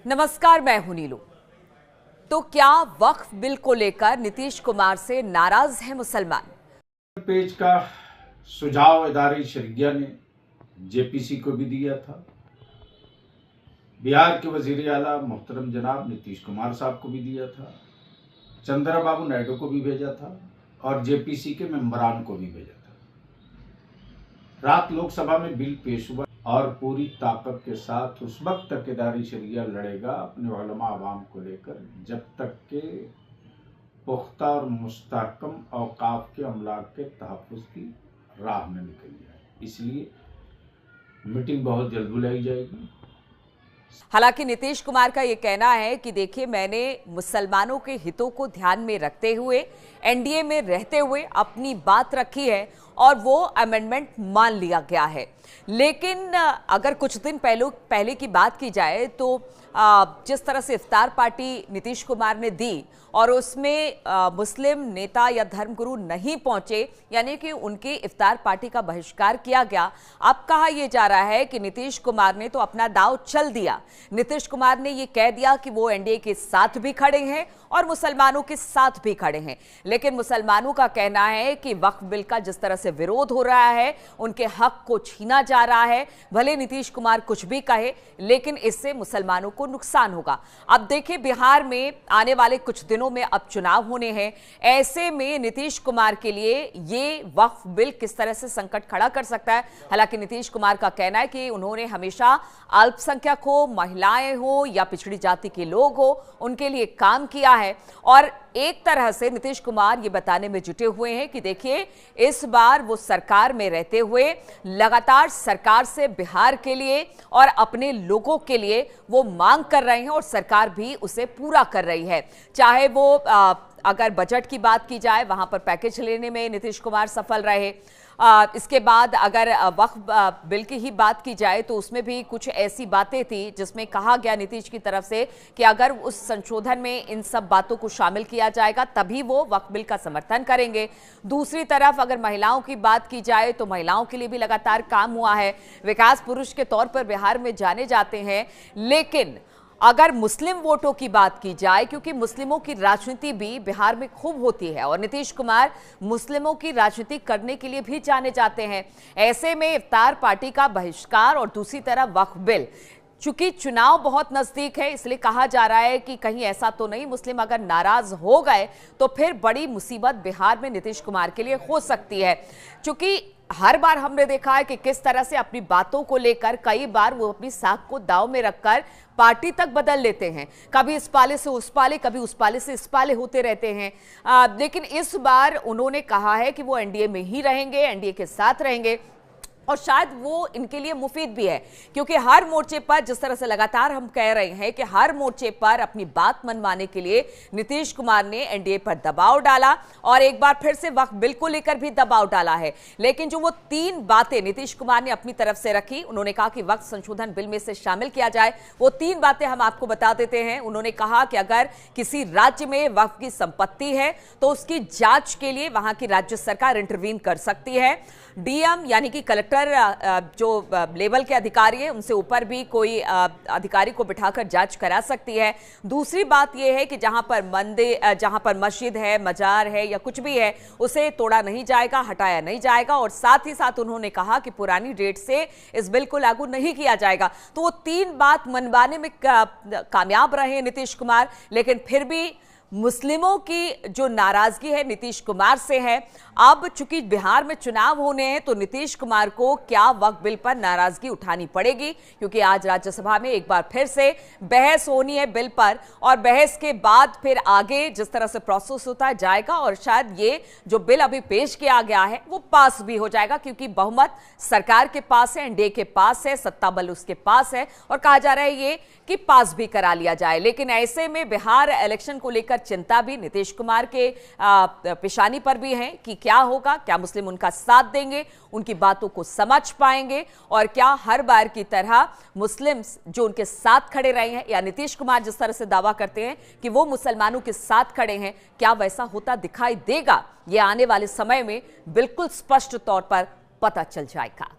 नमस्कार, मैं हूं नीलू। तो क्या वक्फ बिल को लेकर नीतीश कुमार से नाराज हैं मुसलमान? पेज का सुझाव इदारे शरिया ने जेपीसी को भी दिया था, बिहार के वजीर आला मोहतरम जनाब नीतीश कुमार साहब को भी दिया था, चंद्रबाबू नायडू को भी भेजा था और जेपीसी के मेंबरान को भी भेजा था। रात लोकसभा में बिल पेश हुआ और पूरी ताकत के साथ उस वक्त तक इदारे शरिया लड़ेगा अपने उलमा अवाम को लेकर जब तक के पुख्ता और मुस्तहकम औकाफ के अमलाक के तहफ़्फ़ुज़ की राह में निकल जाए। इसलिए मीटिंग बहुत जल्द बुलाई जाएगी। हालांकि नीतीश कुमार का यह कहना है कि देखिए, मैंने मुसलमानों के हितों को ध्यान में रखते हुए एनडीए में रहते हुए अपनी बात रखी है और वो अमेंडमेंट मान लिया गया है। लेकिन अगर कुछ दिन पहले की बात की जाए तो जिस तरह से इफ्तार पार्टी नीतीश कुमार ने दी और उसमें मुस्लिम नेता या धर्मगुरु नहीं पहुंचे, यानी कि उनकी इफ्तार पार्टी का बहिष्कार किया गया। अब कहा यह जा रहा है कि नीतीश कुमार ने तो अपना दांव चल दिया। नीतीश कुमार ने यह कह दिया कि वो एनडीए के साथ भी खड़े हैं और मुसलमानों के साथ भी खड़े हैं। लेकिन मुसलमानों का कहना है कि वक्फ बिल का जिस तरह से विरोध हो रहा है, उनके हक को छीना जा रहा है। भले नीतीश कुमार कुछ भी कहे, लेकिन इससे मुसलमानों को नुकसान होगा। अब देखिए, बिहार में आने वाले कुछ दिनों में अब चुनाव होने हैं। ऐसे में नीतीश कुमार के लिए ये वक्फ बिल किस तरह से संकट खड़ा कर सकता है। हालांकि नीतीश कुमार का कहना है कि उन्होंने हमेशा अल्पसंख्यक हो, महिलाएं हो या पिछड़ी जाति के लोग हो, उनके लिए काम किया है। और एक तरह से नीतीश कुमार ये बताने में जुटे हुए हैं कि देखिए, इस बार वो सरकार में रहते हुए लगातार सरकार से बिहार के लिए और अपने लोगों के लिए वो मांग कर रहे हैं और सरकार भी उसे पूरा कर रही है। चाहे वो अगर बजट की बात की जाए, वहां पर पैकेज लेने में नीतीश कुमार सफल रहे। इसके बाद अगर वक्फ बिल की ही बात की जाए तो उसमें भी कुछ ऐसी बातें थी जिसमें कहा गया नीतीश की तरफ से कि अगर उस संशोधन में इन सब बातों को शामिल किया जाएगा तभी वो वक्फ बिल का समर्थन करेंगे। दूसरी तरफ अगर महिलाओं की बात की जाए तो महिलाओं के लिए भी लगातार काम हुआ है। विकास पुरुष के तौर पर बिहार में जाने जाते हैं। लेकिन अगर मुस्लिम वोटों की बात की जाए, क्योंकि मुस्लिमों की राजनीति भी बिहार में खूब होती है और नीतीश कुमार मुस्लिमों की राजनीति करने के लिए भी जाने जाते हैं। ऐसे में इफ्तार पार्टी का बहिष्कार और दूसरी तरफ वक्फ बिल, चूंकि चुनाव बहुत नजदीक है, इसलिए कहा जा रहा है कि कहीं ऐसा तो नहीं मुस्लिम अगर नाराज हो गए तो फिर बड़ी मुसीबत बिहार में नीतीश कुमार के लिए हो सकती है। चूंकि हर बार हमने देखा है कि किस तरह से अपनी बातों को लेकर कई बार वो अपनी साख को दांव में रखकर पार्टी तक बदल लेते हैं। कभी इस पाले से उस पाले, कभी उस पाले से इस पाले होते रहते हैं। लेकिन इस बार उन्होंने कहा है कि वो एनडीए में ही रहेंगे, एनडीए के साथ रहेंगे और शायद वो इनके लिए मुफीद भी है, क्योंकि हर मोर्चे पर जिस तरह से लगातार हम कह रहे हैं कि हर मोर्चे पर अपनी बात मनवाने के लिए नीतीश कुमार ने एनडीए पर दबाव डाला और एक बार फिर से वक्फ बिल को लेकर भी दबाव डाला है। लेकिन जो वो तीन बातें नीतीश कुमार ने अपनी तरफ से रखी, उन्होंने कहा कि वक्फ संशोधन बिल में से शामिल किया जाए। वो तीन बातें हम आपको बता देते हैं। उन्होंने कहा कि अगर किसी राज्य में वक्फ की संपत्ति है तो उसकी जांच के लिए वहां की राज्य सरकार इंटरवीन कर सकती है। डीएम यानी कि कलेक्टर जो लेवल के अधिकारी हैं, उनसे ऊपर भी कोई अधिकारी को बिठाकर जांच करा सकती है। दूसरी बात यह है कि जहां पर मस्जिद है, मजार है या कुछ भी है, उसे तोड़ा नहीं जाएगा, हटाया नहीं जाएगा। और साथ ही साथ उन्होंने कहा कि पुरानी डेट से इस बिल को लागू नहीं किया जाएगा। तो वो तीन बात मनवाने में कामयाब रहे नीतीश कुमार। लेकिन फिर भी मुस्लिमों की जो नाराजगी है नीतीश कुमार से है। अब चूंकि बिहार में चुनाव होने हैं तो नीतीश कुमार को क्या वक्फ बिल पर नाराजगी उठानी पड़ेगी, क्योंकि आज राज्यसभा में एक बार फिर से बहस होनी है बिल पर और बहस के बाद फिर आगे जिस तरह से प्रोसेस होता जाएगा और शायद ये जो बिल अभी पेश किया गया है वो पास भी हो जाएगा, क्योंकि बहुमत सरकार के पास है, एनडीए के पास है, सत्ता बल उसके पास है और कहा जा रहा है ये कि पास भी करा लिया जाए। लेकिन ऐसे में बिहार इलेक्शन को लेकर चिंता भी नीतीश कुमार के पेशानी पर भी है कि क्या होगा, क्या मुस्लिम उनका साथ देंगे, उनकी बातों को समझ पाएंगे और क्या हर बार की तरह मुस्लिम्स जो उनके साथ खड़े रहे हैं या नीतीश कुमार जिस तरह से दावा करते हैं कि वो मुसलमानों के साथ खड़े हैं, क्या वैसा होता दिखाई देगा? ये आने वाले समय में बिल्कुल स्पष्ट तौर पर पता चल जाएगा।